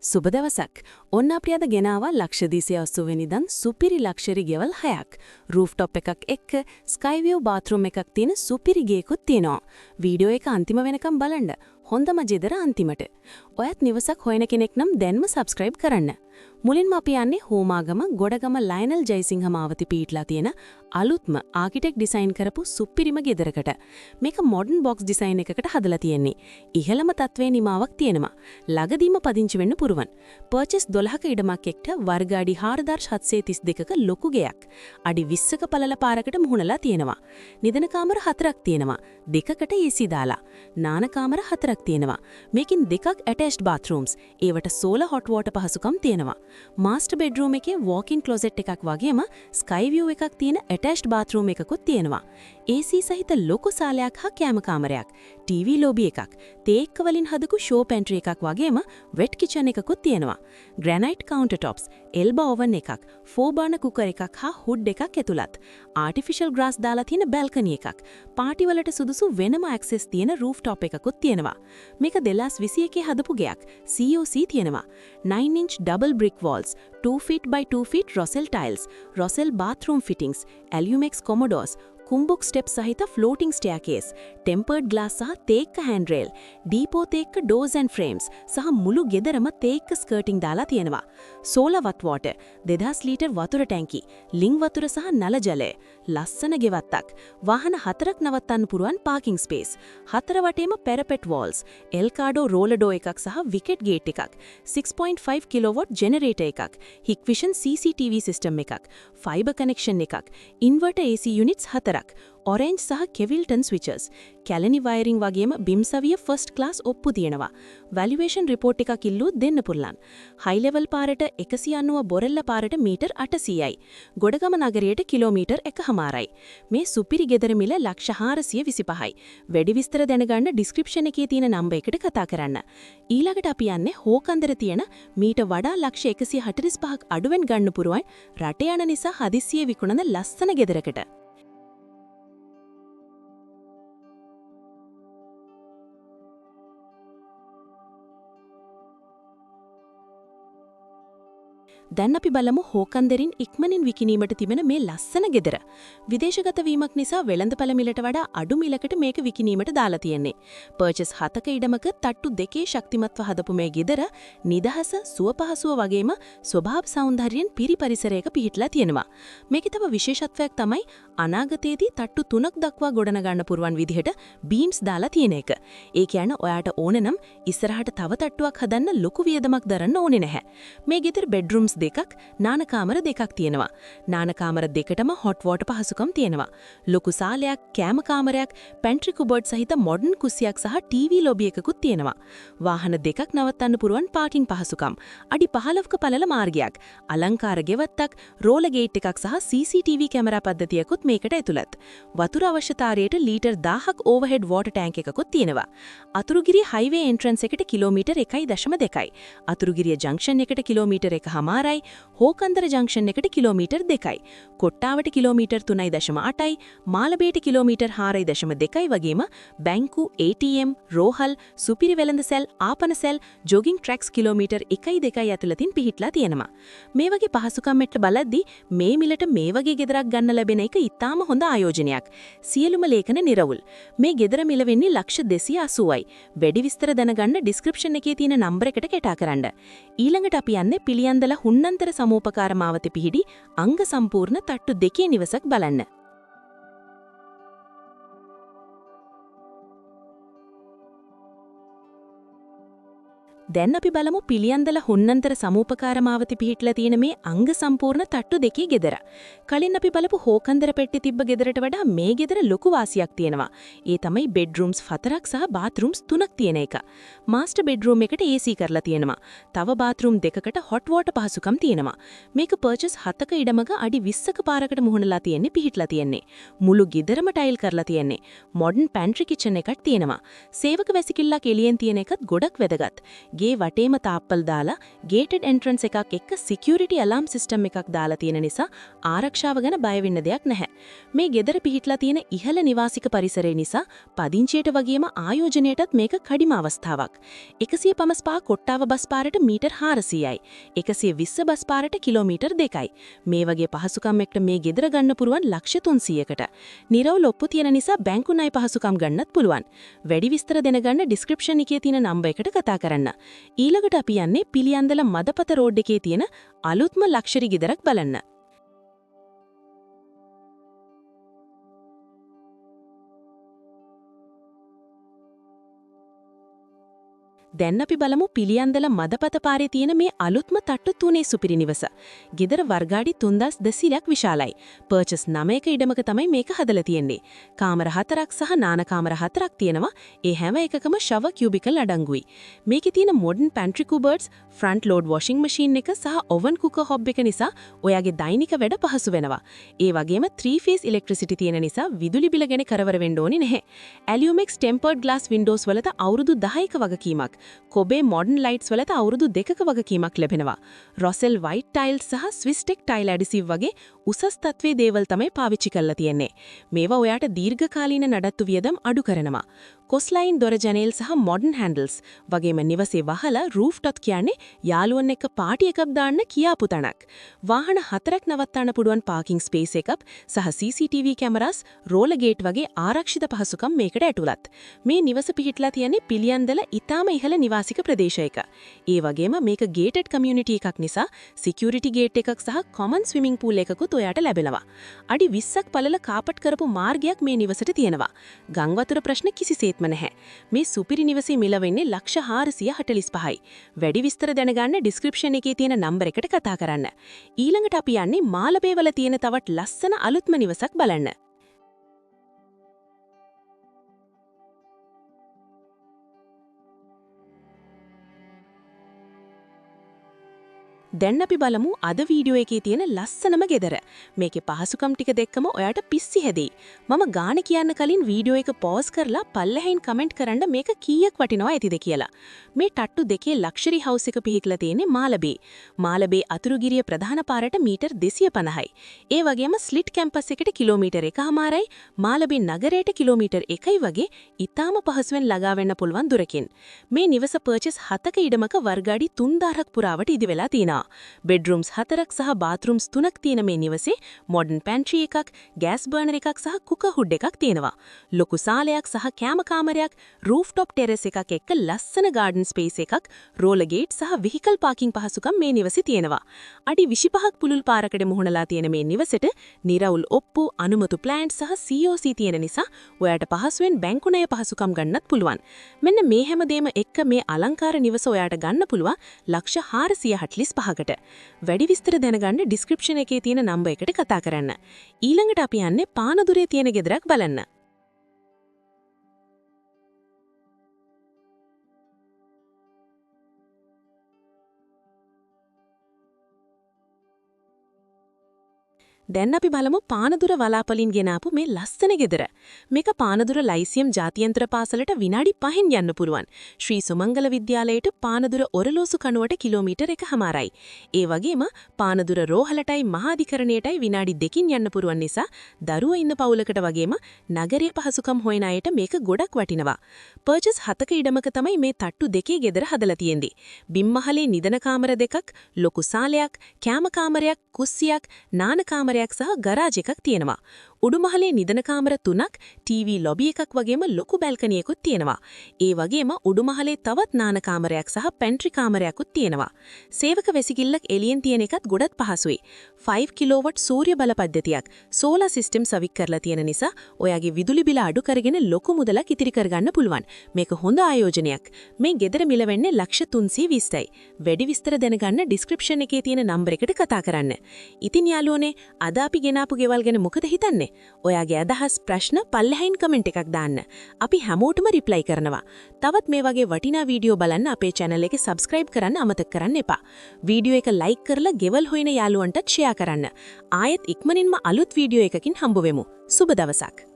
සුබ දවසක්. ඔන්න අපි අද ගෙනාවා ලක්ෂදීසය 80 වෙනිදන් සුපිරි ලක්ෂරි ගෙවල් 6ක්. රූෆ්ටොප් එකක් එක්ක ස්කයි විව් බාත්රූම් එකක් තියෙන සුපිරි ගේකුත් තියෙනවා. වීඩියෝ එක අන්තිම වෙනකම් බලන්න. හොඳම ජෙදර අන්තිමට. ඔයත් නිවසක් හොයන කෙනෙක් නම් දැන්ම සබ්ස්ක්‍රයිබ් කරන්න. මුලින්ම අපි යන්නේ හෝමාගම ගොඩගම ලයනල් ජයසිංහ මාවති පීටලා තියෙන අලුත්ම ආකිටෙක් ඩිසයින් කරපු සුපිරිම ගෙදරකට. මේක මොඩර්න් බොක්ස් ඩිසයින් එකකට හදලා තියෙන්නේ. ඉහළම තත්වයේ නිමාවක් තියෙනවා. ළඟදීම පදිංචි වෙන්න පුරුවන්. පර්චේස් 12ක ඉඩමක් එක්ක වර්ග අඩි 4732ක ලොකු ගෙයක්. අඩි 20ක පළල පාරකට මුහුණලා තියෙනවා. නිදන කාමර 4ක් තියෙනවා. දෙකකට AC දාලා. නාන කාමර 4ක් තියෙනවා. මේකෙන් දෙකක් ඇටැච්ඩ් බාත්රූම්ස්. ඒවට සෝලර් හොට් වෝටර් පහසුකම් තියෙනවා. මාස්ටර් බෙඩ්රූම් එකේ වෝක්-ඉන් ක්ලොසෙට් එකක් වගේම ස්කයි විව් එකක් තියෙන ඇටැච්ඩ් බාත්රූම් එකකුත් තියෙනවා. AC සහිත ලොකු සාලයක් හා කැම කාමරයක්, ටීවී ලොබි එකක්, තේක්ක වලින් හදපු ෂෝ පැන්ට්‍රි එකක් වගේම වෙට් කිචන් එකකුත් තියෙනවා. ග්‍රැනයිට් කවුන්ටර් টොප්ස්, එල්බා ඕවන් එකක්, 4 බර්නර් කුකර් එකක් හා හුඩ් එකක් ඇතුළත්. ආටිෆිෂල් ග්‍රාස් දාලා තියෙන බැල්කනි එකක්. පාටි වලට සුදුසු වෙනම ඇක්සස් තියෙන රූෆ්ටොප් එකකුත් තියෙනවා. මේක 2021 හදපු ගෙයක්. COC තියෙනවා. 9-inch double brick walls, 2 feet by 2 feet Rossel tiles, Rossel bathroom fittings, Alumex commodos, කුම්බුක් ස්ටෙප් සහිත ෆ්ලෝටිං ස්ටෙයාකේස්, ටෙම්පර්ඩ් ග්ලාස් සහ තේක්ක හැන්ඩ්රේල්, ඩීපෝ තේක්ක ඩෝර්ස් ඇන්ඩ් ෆ්‍රේම්ස් සහ මුළු ගෙදරම තේක්ක ස්කර්ටිං දාලා තියෙනවා. සෝලර් වත් වෝටර්, 2000 ලීටර් වතුර ටැංකි, ලිං වතුර සහ නල ජලය, ලස්සන ගෙවත්තක්, වාහන 4ක් නවත්තන්න පුරුවන් පාකින් ස්පේස්, 4 වටේම පැරපෙට් වෝල්ස්, එල්කාඩෝ රෝලර් ඩෝ එකක් සහ විකට් ගේට් එකක්, 6.5 කිලෝවොට් ජෙනරේටර් එකක්, හික්විෂන් CCTV සිස්ටම් එකක්, ෆයිබර් කනෙක්ෂන් එකක්, ඉන්වර්ටර් AC යුනිට්ස් 4ක්, ඔරෙන්ජ් සහ කෙවිල්ටන් ස්විචර්ස්, කැලනි වයරින් වගේම බිම්සවිය ෆස්ට් ක්ලාස් ඔප්පු තියෙනවා. වැලියුේෂන් රිපෝට් එකක් ඉල්ලුවොත් දෙන්න පුරලන්. හයි ලෙවල් පාරට 190 බොරෙල්ල පාරට මීටර් 800යි. ගොඩගම නගරයට කිලෝමීටර් 1.5යි. මේ සුපිරි ගෙදර මිල ලක්ෂ 425යි. වැඩි විස්තර දැනගන්න ඩිස්ක්‍රිප්ෂන් එකේ තියෙන නම්බර් එකට කතා කරන්න. ඊළඟට අපි යන්නේ හෝකන්දර තියෙන මීට වඩා ලක්ෂ 145ක් අඩුවෙන් ගන්න පුරුවන් රට යන නිසා හදිස්සියේ විකුණන ලස්සන ගෙදරකට. දැන් අපි බලමු හෝකන්දරින් ඉක්මනින් විකිණීමට තිබෙන මේ ලස්සන ගෙදර. විදේශගත වීමක් නිසා වෙළඳපළ මිලට වඩා අඩු මිලකට මේක විකිණීමට දාලා තියෙන්නේ. පර්චේස් 7ක ඉඩමක තට්ටු 2 ශක්තිමත්ව හදපු මේ ගෙදර නිදහස, සුවපහසුව වගේම ස්වභාව සෞන්දර්යයෙන් පිරි පරිසරයක පිහිටලා තියෙනවා. මේකේ තව විශේෂත්වයක් තමයි අනාගතයේදී තට්ටු 3ක් දක්වා ගොඩනගන්න පුරුවන් විදිහට බීම්ස් දාලා තියෙන එක. ඒ කියන්නේ ඔයාට ඕන නම් ඉස්සරහට තව තට්ටුවක් හදන්න ලොකු වියදමක් දරන්න ඕනේ නැහැ. මේ ගෙදර බෙඩ්රූම්ස් දෙකක්, නාන කාමර දෙකක් තියෙනවා. නාන කාමර දෙකටම හොට් වෝටර් පහසුකම් තියෙනවා. ලොකු සාලයක්, කෑම කාමරයක්, පැන්ට්‍රි කුබර්ඩ් සහිත මොඩර්න් කුස්සියක් සහ ටීවී ලොබි එකකුත් තියෙනවා. වාහන දෙකක් නවත්තන්න පුරුවන් පාකින් පහසුකම්. අඩි 15ක පළල මාර්ගයක්, අලංකාර ගෙවත්තක්, රෝලර් ගේට් එකක් සහ CCTV කැමරා පද්ධතියකුත් මේකට ඇතුළත්. වතුර අවශ්‍යතාවයට ලීටර් 1000ක් ඕවර්හෙඩ් වෝටර් ටැංක් එකකුත් තියෙනවා. අතුරුගිරිය හයිවේ එන්ට්‍රන්ස් එකට කිලෝමීටර් 1.2යි. අතුරුගිරිය ජංක්ෂන් එකට කිලෝමීටර් 1.5යි. හෝකන්දර ජංක්ෂන් එකට කිලෝමීටර් 2යි. කොට්ටාවට කිලෝමීටර් 3.8යි. මාලබේට කිලෝමීටර් 4.2යි වගේම බැංකු, ATM, රෝහල්, සුපිරි වෙළඳ සැල්, ආපන සැල්, ජොගින් ට්‍රැක්ස් කිලෝමීටර් 1.2යි ඇතුළතින් පිහිටලා තියෙනවා. මේ වගේ පහසුකම් මෙට්ට බලද්දී මේ මිලට මේ වගේ ගෙදරක් ගන්න ලැබෙන එක ඉතාම හොඳ ආයෝජනයක්. සියලුම ලේඛන නිරවුල්. මේ ගෙදර මිල වෙන්නේ ලක්ෂ 280යි. වැඩි විස්තර දැනගන්න ඩිස්ක්‍රිප්ෂන් එකේ තියෙන නම්බර එකට කතා කරන්න. ඊළඟට අපි යන්නේ පිළියන්දල හුන්නන්තර සමූපකාර මාවතේ පිහිටි අංග සම්පූර්ණ තට්ටු 2 නිවසක් බලන්න. දැන් අපි බලමු පිළියන්දල හුන්නන්තර සමූපකාර මාවතේ පිහිටලා තියෙන මේ අංග සම්පූර්ණ තට්ටු 2 ගෙදර. කලින් අපි බලපු හෝකන්දර පෙට්ටි තිබ්බ ගෙදරට වඩා මේ ගෙදර ලොකු වාසියක් තියෙනවා. ඒ තමයි බෙඩ්රූම්ස් 4ක් සහ බාත්රූම්ස් 3ක් තියෙන එක. මාස්ටර් බෙඩ්රූම් එකට AC කරලා තියෙනවා. තව බාත්රූම් දෙකකට හොට් වෝටර් පහසුකම් තියෙනවා. මේක පර්චේස් 7ක ඉඩමක අඩි 20ක පාරකට මුහුණලා තියෙන්නේ පිහිටලා තියෙන්නේ. මුළු ගෙදරම ටයිල් කරලා තියෙන්නේ. මොඩර්න් පැන්ට්‍රි කිචන් එකක් තියෙනවා. සේවක වැසිකිල්ලක් එළියෙන් තියෙන එකත් ගොඩක් වැදගත්. ගේ වටේම තාප්පල් දාලා ගේටඩ් එන්ට්‍රන්ස් එකක් එක්ක සිකියුරිටි අලාම් සිස්ටම් එකක් දාලා තියෙන නිසා ආරක්ෂාව ගැන බය වෙන්න දෙයක් නැහැ. මේ ගෙදර පිහිටලා තියෙන ඉහළ නිවාසික පරිසරය නිසා පදිංචියට වගේම ආයෝජනයටත් මේක කඩිම අවස්ථාවක්. 155 කොට්ටාව බස් පාරට මීටර් 400යි. 120 බස් පාරට කිලෝමීටර් 2යි. මේ වගේ පහසුකම් එක්ක මේ ගෙදර ගන්න පුරුවන් ලක්ෂ 300කට. නිරවුල් ඔප්පු තියෙන නිසා බැංකු ණය පහසුකම් ගන්නත් පුළුවන්. වැඩි විස්තර දැනගන්න ඩිස්ක්‍රිප්ෂන් එකේ තියෙන නම්බර් එකට කතා කරන්න. ඊළඟට අපි යන්නේ පිළියන්දල මදපත රෝඩ් එකේ තියෙන අලුත්ම ලක්ෂරි ගෙදරක් බලන්න. දැන් අපි බලමු පිළියන්දල මදපත පාරේ තියෙන මේ අලුත්ම තට්ටු 3 සුපිරි නිවස. ගෙදර වර්ගාඩි 3200ක් විශාලයි. පර්චස් 9ක ඉඩමක තමයි මේක හදලා තියෙන්නේ. කාමර 4ක් සහ නාන කාමර 4ක් තියෙනවා. ඒ හැම එකකම ෂවර් කියුබිකල් අඩංගුයි. මේකේ තියෙන modern pantry cupboards, front load washing machine එක සහ ඕවන් කුකර් හොබ් එක නිසා ඔයාගේ දෛනික වැඩ පහසු වෙනවා. ඒ වගේම 3 ෆේස් ඉලෙක්ට්‍රිසිටි තියෙන නිසා විදුලි බිල ගැන කරදර වෙන්න ඕනේ නැහැ. ඇලියුමෙක්ස් ටෙම්පර්ඩ් ග්ලාස් වින්ඩෝස් වලට අවුරුදු 10ක වගකීමක්. කොබේ මොඩර්න් ලයිට්ස් වලට අවුරුදු 2ක වගකීමක් ලැබෙනවා. රොසෙල් වයිට් ටයිල්ස් සහ ස්විස් ටෙක් ටයිල් ඇඩිසිව් වගේ උසස් තත්ත්වයේ දේවල් තමයි පාවිච්චි කරලා තියෙන්නේ. මේවා ඔයාට දීර්ඝකාලීන නඩත්තු වියදම් අඩු කරනවා. කොස්ලයින් දොර ජනෙල් සහ මොඩර්න් හැන්ඩල්ස් වගේම නිවසේ වහලා රූෆ්ටොප් කියන්නේ යාළුවන් එක්ක පාටි එකක් දාන්න කියාපු තැනක්. වාහන 4ක් නවත්තන්න පුළුවන් පාකින් ස්පේස් එකක් සහ CCTV කැමරාස්, රෝලර් ගේට් වගේ ආරක්ෂිත පහසුකම් මේකට ඇතුළත්. මේ නිවස පිහිටලා තියෙන්නේ පිළියන්දල ඉතාම ඉහළ නිවාසික ප්‍රදේශයක. ඒ වගේම මේක ගේටඩ් කමියුනිටි එකක් නිසා සිකියුරිටි ගේට් එකක් සහ කොමන් ස්විමිං පූල් එකකුත් ඔයාට ලැබෙනවා. අඩි 20ක් පළල කාපට් කරපු මාර්ගයක් මේ නිවසට තියෙනවා. ගම් වතුර ප්‍රශ්න කිසිසේත්ම නැහැ. මේ සුපිරි නිවසේ මිල වෙන්නේ ලක්ෂ 445යි. වැඩි විස්තර දැනගන්න ඩිස්ක්‍රිප්ෂන් එකේ තියෙන නම්බර් එකට කතා කරන්න. ඊළඟට අපි යන්නේ මාලබේ වල තියෙන තවත් ලස්සන අලුත්ම නිවසක් බලන්න. දැන් අපි බලමු අද වීඩියෝ එකේ තියෙන ලස්සනම ගෙදර. මේකේ පහසුකම් ටික දැක්කම ඔයාට පිස්සි හැදෙයි. මම ගාන කියන්න කලින් වීඩියෝ එක පෝස් කරලා පල්ලෙහින් කමෙන්ට් කරන්න මේක කීයක් වටිනවා ඇතිද කියලා. මේ ටට්ටු දෙකේ ලක්ෂරි හවුස් එක පිහිටලා තියෙන්නේ මාලබේ. මාලබේ අතුරුගිරිය ප්‍රධාන පාරට මීටර් 250යි. ඒ වගේම ස්ලිට් කැම්පස් එකට කිලෝමීටර් 1.5යි, මාලබේ නගරයට කිලෝමීටර් 1යි වගේ ඉතාම පහසුවෙන් ළඟා වෙන්න පුළුවන් දුරකින්. මේ නිවස පර්චස් 7ක ඉඩමක වර්ගාඩි 3000ක් පුරාවට ඉදි වෙලා තියෙනවා. බෙඩ්රූම්ස් 4ක් සහ බාත්රූම්ස් 3ක් තියෙන මේ නිවසේ මොඩර්න් පැන්ට්‍රි එකක්, ගෑස් බර්නර් එකක් සහ කුකර් හුඩ් එකක් තියෙනවා. ලොකු සාලයක් සහ කෑම කාමරයක්, රූෆ්ටොප් ටෙරස් එකක් එක්ක ලස්සන ගාඩන් ස්පේස් එකක්, රෝලර් ගේට් සහ වෙහිකල් පාකින් පහසුකම් මේ නිවසේ තියෙනවා. අඩි 25ක් පුළුල් පාරකට මුහුණලා තියෙන මේ නිවසට නිරවුල් ඔප්පු, අනුමතු ප්ලෑන්ට් සහ COC තියෙන නිසා ඔයාට පහසුවෙන් බැංකු ණය පහසුකම් ගන්නත් පුළුවන්. මෙන්න මේ හැමදේම එක්ක මේ අලංකාර නිවස ඔයාට ගන්න පුළුවන් ලක්ෂ 445කට. වැඩි විස්තර දැනගන්න ඩිස්ක්‍රිප්ෂන් එකේ තියෙන නම්බර් එකට කතා කරන්න. ඊළඟට අපි යන්නේ පානදුරේ තියෙන ගෙදරක් බලන්න. දැන් අපි බලමු පානදුර වලාපලින් ගෙනාපු මේ ලස්සන ගෙදර. මේක පානදුර ලයිසියම් ජාත්‍යන්තර පාසලට විනාඩි 5න් යන්න පුරුවන්. ශ්‍රී සුමංගල විද්‍යාලයට පානදුර ඔරලෝසු කණුවට කිලෝමීටර් 1.5යි. ඒ වගේම පානදුර රෝහලටයි මහාධිකරණයටයි විනාඩි 2කින් යන්න පුරුවන් නිසා දරුවෝ ඉන්න පවුලකට වගේම නගරයේ පහසුකම් හොයන අයට මේක ගොඩක් වටිනවා. පර්චස් 7ක ඉඩමක තමයි මේ තට්ටු දෙකේ ගෙදර හදලා තියෙන්නේ. බිම්මහලේ නිදන කාමර දෙකක්, ලොකු සාලයක්, කෑම කාමරයක්, කුස්සියක්, නාන කාමරයක් සහ ගරාජ් එකක් තියෙනවා. උඩුමහලේ නිදන කාමර 3ක්, ටීවී ලොබි එකක් වගේම ලොකු බැල්කනියකුත් තියෙනවා. ඒ වගේම උඩුමහලේ තවත් නාන කාමරයක් සහ පැන්ට්‍රි කාමරයක්ත් තියෙනවා. සේවක වැසිකිල්ලක් එළියෙන් තියෙන එකත් ගොඩක් පහසුයි. 5 කිලෝවොට් සූර්ය බල පද්ධතියක් සෝලාර් සිස්ටම් සවික් කරලා තියෙන නිසා ඔයාගේ විදුලි බිල අඩු කරගෙන ලොකු මුදලක් ඉතිරි කරගන්න පුළුවන්. මේක හොඳ ආයෝජනයක්. මේ ගෙදර මිල වෙන්නේ ලක්ෂ 320යි. වැඩි විස්තර දැනගන්න ඩිස්ක්‍රිප්ෂන් එකේ තියෙන නම්බර් එකට කතා කරන්න. ඉතින් යාළුවනේ අද අපි ගෙනාපු ගෙවල් ගැන මොකද හිතන්නේ? ඔයාගේ අදහස් ප්‍රශ්න පල්ලෙහින් කමෙන්ට් එකක් දාන්න. අපි හැමෝටම රිප්ලයි කරනවා. තවත් මේ වගේ වටිනා වීඩියෝ බලන්න අපේ channel එක subscribe කරන්න අමතක කරන්න එපා. වීඩියෝ එක like කරලා ගෙවල් හොයන යාළුවන්ටත් share කරන්න. ආයෙත් ඉක්මනින්ම අලුත් වීඩියෝ එකකින් හම්බ වෙමු. සුබ දවසක්.